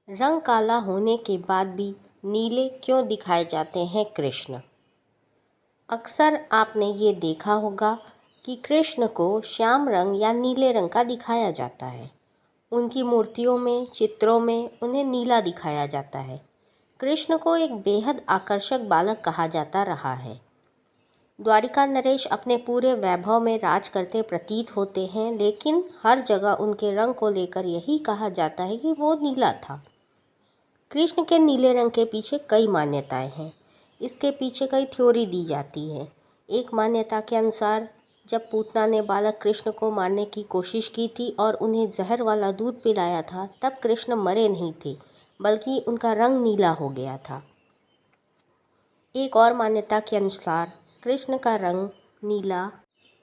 रंग काला होने के बाद भी नीले क्यों दिखाए जाते हैं कृष्ण? अक्सर आपने ये देखा होगा कि कृष्ण को श्याम रंग या नीले रंग का दिखाया जाता है। उनकी मूर्तियों में, चित्रों में उन्हें नीला दिखाया जाता है। कृष्ण को एक बेहद आकर्षक बालक कहा जाता रहा है। द्वारिका नरेश अपने पूरे वैभव में राज करते प्रतीत होते हैं, लेकिन हर जगह उनके रंग को लेकर यही कहा जाता है कि वो नीला था। कृष्ण के नीले रंग के पीछे कई मान्यताएं हैं। इसके पीछे कई थ्योरी दी जाती है। एक मान्यता के अनुसार जब पूतना ने बालक कृष्ण को मारने की कोशिश की थी और उन्हें जहर वाला दूध पिलाया था, तब कृष्ण मरे नहीं थे, बल्कि उनका रंग नीला हो गया था। एक और मान्यता के अनुसार कृष्ण का रंग नीला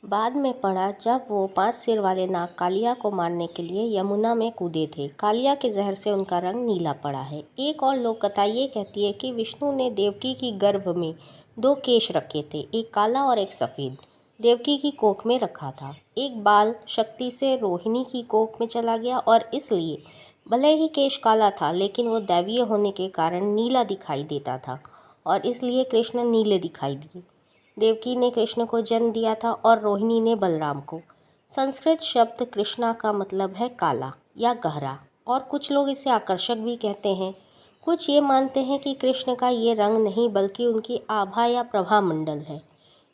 बाद में पड़ा जब वो 5 सिर वाले नाग कालिया को मारने के लिए यमुना में कूदे थे। कालिया के जहर से उनका रंग नीला पड़ा है। एक और लोक कथा ये कहती है कि विष्णु ने देवकी की गर्भ में 2 केश रखे थे, एक काला और एक सफ़ेद। देवकी की कोख में रखा था। एक बाल शक्ति से रोहिणी की कोख में चला गया और इसलिए भले ही केश काला था, लेकिन वो दैवीय होने के कारण नीला दिखाई देता था और इसलिए कृष्ण नीले दिखाई दिए। देवकी ने कृष्ण को जन्म दिया था और रोहिणी ने बलराम को। संस्कृत शब्द कृष्णा का मतलब है काला या गहरा, और कुछ लोग इसे आकर्षक भी कहते हैं। कुछ ये मानते हैं कि कृष्ण का ये रंग नहीं बल्कि उनकी आभा या प्रभा मंडल है।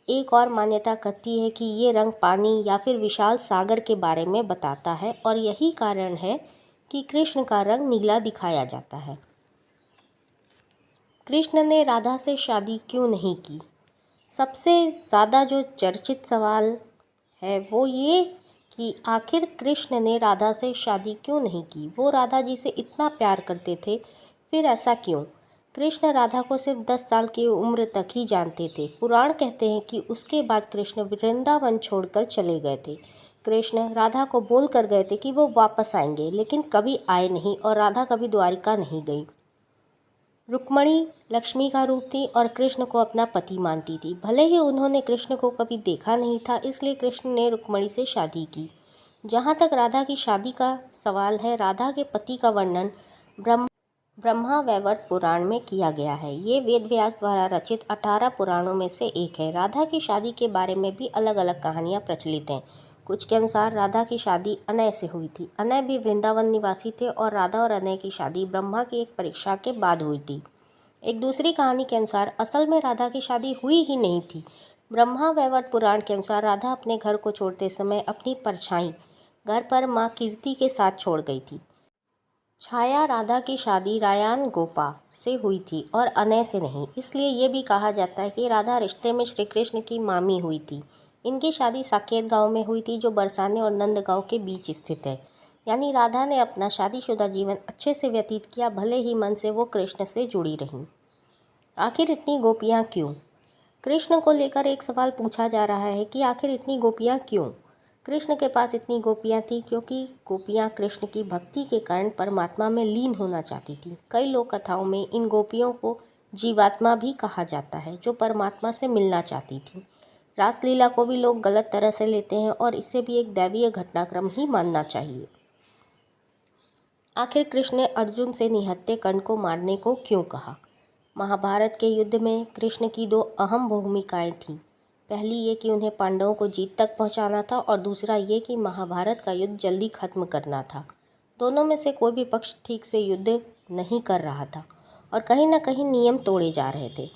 एक और मान्यता कहती है कि ये रंग पानी या फिर विशाल सागर के बारे में बताता है और यही कारण है कि कृष्ण का रंग नीला दिखाया जाता है। कृष्ण ने राधा से शादी क्यों नहीं की? सबसे ज़्यादा जो चर्चित सवाल है वो ये कि आखिर कृष्ण ने राधा से शादी क्यों नहीं की। वो राधा जी से इतना प्यार करते थे, फिर ऐसा क्यों? कृष्ण राधा को सिर्फ 10 साल की उम्र तक ही जानते थे। पुराण कहते हैं कि उसके बाद कृष्ण वृंदावन छोड़कर चले गए थे। कृष्ण राधा को बोल कर गए थे कि वो वापस आएंगे, लेकिन कभी आए नहीं और राधा कभी द्वारिका नहीं गई। रुक्मणी लक्ष्मी का रूप थी और कृष्ण को अपना पति मानती थी। भले ही उन्होंने कृष्ण को कभी देखा नहीं था, इसलिए कृष्ण ने रुक्मणी से शादी की। जहाँ तक राधा की शादी का सवाल है, राधा के पति का वर्णन ब्रह्मा वैवर्त पुराण में किया गया है। ये वेद व्यास द्वारा रचित 18 पुराणों में से एक है। राधा की शादी के बारे में भी अलग अलग कहानियाँ प्रचलित हैं। कुछ के अनुसार राधा की शादी अनय से हुई थी। अनय भी वृंदावन निवासी थे और राधा और अनय की शादी ब्रह्मा की एक परीक्षा के बाद हुई थी। एक दूसरी कहानी के अनुसार असल में राधा की शादी हुई ही नहीं थी। ब्रह्मा वैवर्त पुराण के अनुसार राधा अपने घर को छोड़ते समय अपनी परछाई घर पर माँ कीर्ति के साथ छोड़ गई थी। छाया राधा की शादी रायान गोपा से हुई थी और अनय से नहीं। इसलिए ये भी कहा जाता है कि राधा रिश्ते में श्री कृष्ण की मामी हुई थी। इनकी शादी साकेत गांव में हुई थी, जो बरसाने और नंदगांव के बीच स्थित है। यानी राधा ने अपना शादीशुदा जीवन अच्छे से व्यतीत किया, भले ही मन से वो कृष्ण से जुड़ी रहीं। आखिर इतनी गोपियाँ क्यों? कृष्ण को लेकर एक सवाल पूछा जा रहा है कि आखिर इतनी गोपियाँ क्यों? कृष्ण के पास इतनी गोपियाँ थी क्योंकि गोपियाँ कृष्ण की भक्ति के कारण परमात्मा में लीन होना चाहती थी। कई लोक कथाओं में इन गोपियों को जीवात्मा भी कहा जाता है, जो परमात्मा से मिलना चाहती थी। रासलीला को भी लोग गलत तरह से लेते हैं और इसे भी एक दैवीय घटनाक्रम ही मानना चाहिए। आखिर कृष्ण ने अर्जुन से निहत्थे कर्ण को मारने को क्यों कहा? महाभारत के युद्ध में कृष्ण की 2 अहम भूमिकाएं थीं। पहली ये कि उन्हें पांडवों को जीत तक पहुंचाना था और दूसरा ये कि महाभारत का युद्ध जल्दी खत्म करना था। दोनों में से कोई भी पक्ष ठीक से युद्ध नहीं कर रहा था और कहीं न कहीं नियम तोड़े जा रहे थे।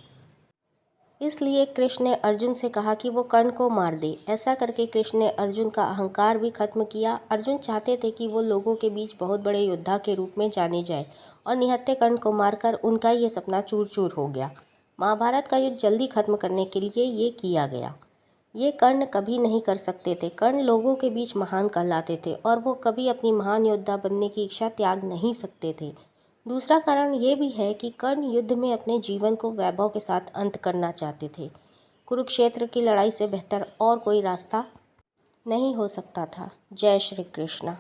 इसलिए कृष्ण ने अर्जुन से कहा कि वो कर्ण को मार दे। ऐसा करके कृष्ण ने अर्जुन का अहंकार भी खत्म किया। अर्जुन चाहते थे कि वो लोगों के बीच बहुत बड़े योद्धा के रूप में जाने जाए और निहत्थे कर्ण को मारकर उनका ये सपना चूर चूर हो गया। महाभारत का युद्ध जल्दी खत्म करने के लिए ये किया गया। ये कर्ण कभी नहीं कर सकते थे। कर्ण लोगों के बीच महान कहलाते थे और वो कभी अपनी महान योद्धा बनने की इच्छा त्याग नहीं सकते थे। दूसरा कारण ये भी है कि कर्ण युद्ध में अपने जीवन को वैभव के साथ अंत करना चाहते थे। कुरुक्षेत्र की लड़ाई से बेहतर और कोई रास्ता नहीं हो सकता था। जय श्री कृष्ण।